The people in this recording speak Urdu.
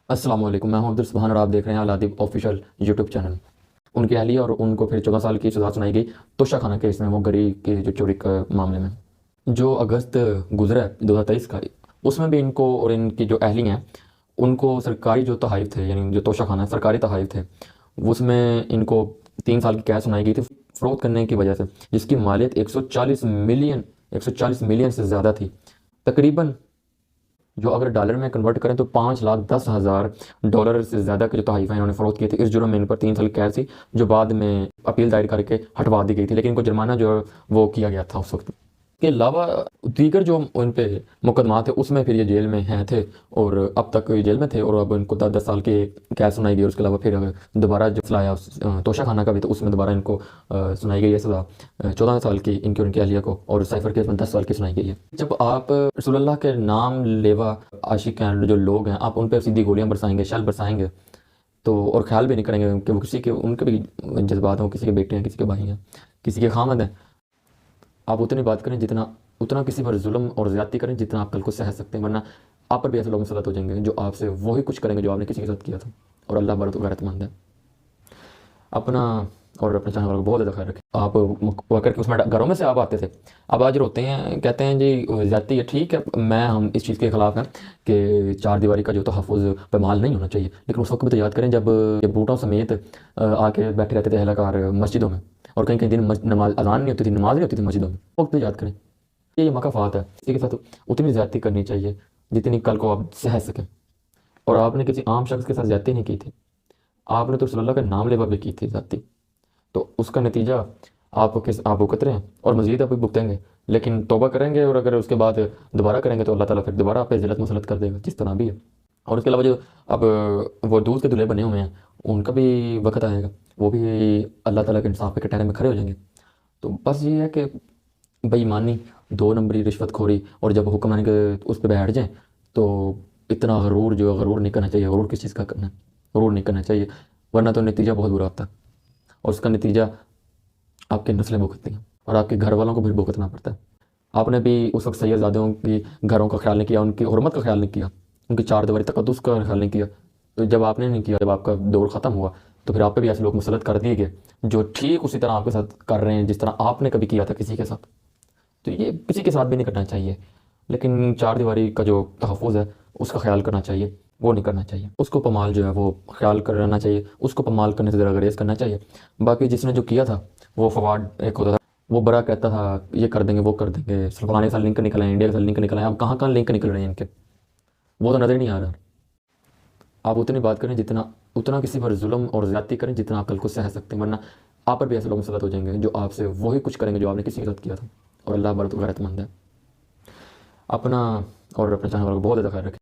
السلام علیکم، میں ہوں عبد السبحان اور آپ دیکھ رہے ہیں العادب آفیشیل یوٹیوب چینل۔ ان کی اہلیہ اور ان کو پھر 14 سال کی سزا سنائی گئی توشہ خانہ کیس میں، وہ گری کے جو چوری کا معاملے میں جو اگست گزرا ہے 2023 کا، اس میں بھی ان کو اور ان کی جو اہلی ہیں ان کو سرکاری جو تحائف تھے، یعنی جو توشہ خانہ سرکاری تحائف تھے، اس میں ان کو 3 سال کی قید سنائی گئی تھی فروخت کرنے کی وجہ سے، جس کی مالیت 140 ملین سے زیادہ تھی تقریباً، جو اگر ڈالر میں کنورٹ کریں تو 5,10,000 ڈالر سے زیادہ کے جو تحائف ہیں انہوں نے فروخت کیے تھے۔ اس جرم میں ان پر 3 سال قید تھی، جو بعد میں اپیل دائر کر کے ہٹوا دی گئی تھی، لیکن ان کو جرمانہ جو ہے وہ کیا گیا تھا اس وقت۔ اس کے علاوہ دیگر جو ان پہ مقدمات تھے اس میں پھر یہ جیل میں ہیں تھے، اور اب تک یہ جیل میں تھے، اور اب ان کو 10 سال کی قید سنائی گئی۔ اور اس کے علاوہ پھر دوبارہ جو فلایا توشہ خانہ کا بھی تو اس میں دوبارہ ان کو سنائی گئی ہے سزا 14 سال کی، ان کی اور ان کی اہلیہ کو، اور سائفر کیس میں 10 سال کی سنائی گئی ہے۔ جب آپ رسول اللہ کے نام لیوا عاشق ہیں جو لوگ ہیں، آپ ان پہ سیدھی گولیاں برسائیں گے، شیل برسائیں گے تو، اور خیال بھی نہیں کریں گے کہ وہ کسی کے، ان کے بھی جذبات ہوں، کسی کے بیٹے ہیں، کسی کے بھائی ہیں، کسی کے خامد ہیں، آپ اتنی بات کریں اتنا کسی پر ظلم اور زیادتی کریں جتنا آپ کل کو سہ سکتے ہیں، ورنہ آپ پر بھی ایسے لوگ مسلط ہو جائیں گے جو آپ سے وہی کچھ کریں گے جو آپ نے کسی کے ساتھ کیا تھا۔ اور اللہ بڑا غیرت مند ہے۔ اپنا اور اپنے چاہنے والوں کو بہت زیادہ خیال رکھیں۔ آپ وکر کے اس میں گھروں میں سے آپ آتے تھے، اب آج روتے ہیں، کہتے ہیں جی زیادتی ہے، ٹھیک ہے، ہم اس چیز کے خلاف ہیں کہ 4 دیواری کا جو تحفظ پامال نہیں ہونا چاہیے، لیکن اس وقت بھی تو یاد کریں جب یہ بوٹوں سمیت آ کے بیٹھے رہتے تھے اہلکار مسجدوں میں، اور کہیں کہیں دن نماز اذان نہیں ہوتی تھی، نماز نہیں ہوتی تھی مسجدوں میں، وقت بھی یاد کریں۔ یہ مقافات ہے، اسی کے ساتھ اتنی زیادتی کرنی چاہیے جتنی کل کو آپ سہ سکیں۔ اور آپ نے کسی عام شخص کے ساتھ زیادتی نہیں کی تھی، آپ نے تو رسول اللہ کا نام لیوا بھی کی تھی زیادتی، تو اس کا نتیجہ آپ بھگت رہے ہیں، اور مزید آپ بھگتیں گے، لیکن توبہ کریں گے، اور اگر اس کے بعد دوبارہ کریں گے تو اللہ تعالیٰ پھر دوبارہ آپ پہ ذلت مسلط کر دے گا، جس طرح بھی ہے۔ اور اس کے علاوہ جو اب وہ دودھ کے دلہے بنے ہوئے ہیں، ان کا بھی وقت آئے گا، وہ بھی اللہ تعالیٰ کے انصاف کے ٹہرے میں کھڑے ہو جائیں گے۔ تو بس یہ ہے کہ بے ایمانی، 2 نمبری، رشوت خوری، اور جب حکمرانی کے اس پہ بیٹھ جائیں تو اتنا غرور نہیں کرنا چاہیے۔ غرور کس چیز کا کرنا ہے؟ غرور نہیں کرنا چاہیے، ورنہ تو نتیجہ بہت برا ہوتا ہے، اور اس کا نتیجہ آپ کی نسلیں بھگتتی ہیں، اور آپ کے گھر والوں کو بھی بھگتنا پڑتا ہے۔ آپ نے بھی اس وقت سید زادوں کی گھروں کا خیال نہیں کیا، ان کی حرمت کا خیال نہیں کیا، ان کی 4 دیواری تقدس کا خیال نہیں کیا۔ تو جب آپ نے نہیں کیا، جب آپ کا دور ختم ہوا، تو پھر آپ پہ بھی ایسے لوگ مسلط کر دیے گئے جو ٹھیک اسی طرح آپ کے ساتھ کر رہے ہیں جس طرح آپ نے کبھی کیا تھا کسی کے ساتھ۔ تو یہ کسی کے ساتھ بھی نہیں کرنا چاہیے، لیکن 4 دیواری کا جو تحفظ ہے اس کا خیال کرنا چاہیے، وہ نہیں کرنا چاہیے، اس کو پامال جو ہے وہ خیال کرنا چاہیے، اس کو پامال کرنے سے ذرا گریز کرنا چاہیے۔ باقی جس نے جو کیا تھا وہ فواد ایک ہوتا تھا، وہ بڑا کہتا تھا یہ کر دیں گے، وہ کر دیں گے، فلانے سال لنک نکل آئے، انڈیا کے ساتھ لنک نکل آئے، اب کہاں لنک نکل رہے ہیں ان کے، وہ تو نظر نہیں آ رہا۔ آپ اتنی بات کریں اتنا کسی پر ظلم اور زیادتی کریں جتنا آپ کل کو سہ سکتے ہیں، ورنہ آپ پر بھی ایسے لوگ مسلط ہو جائیں گے جو آپ سے وہی کچھ کریں گے جو آپ نے کسی کے ساتھ کیا تھا۔ اور اللہ بڑا غیرت مند ہے۔ اپنا اور اپنے چاہنے والوں کو بہت زیادہ خیال رکھیں۔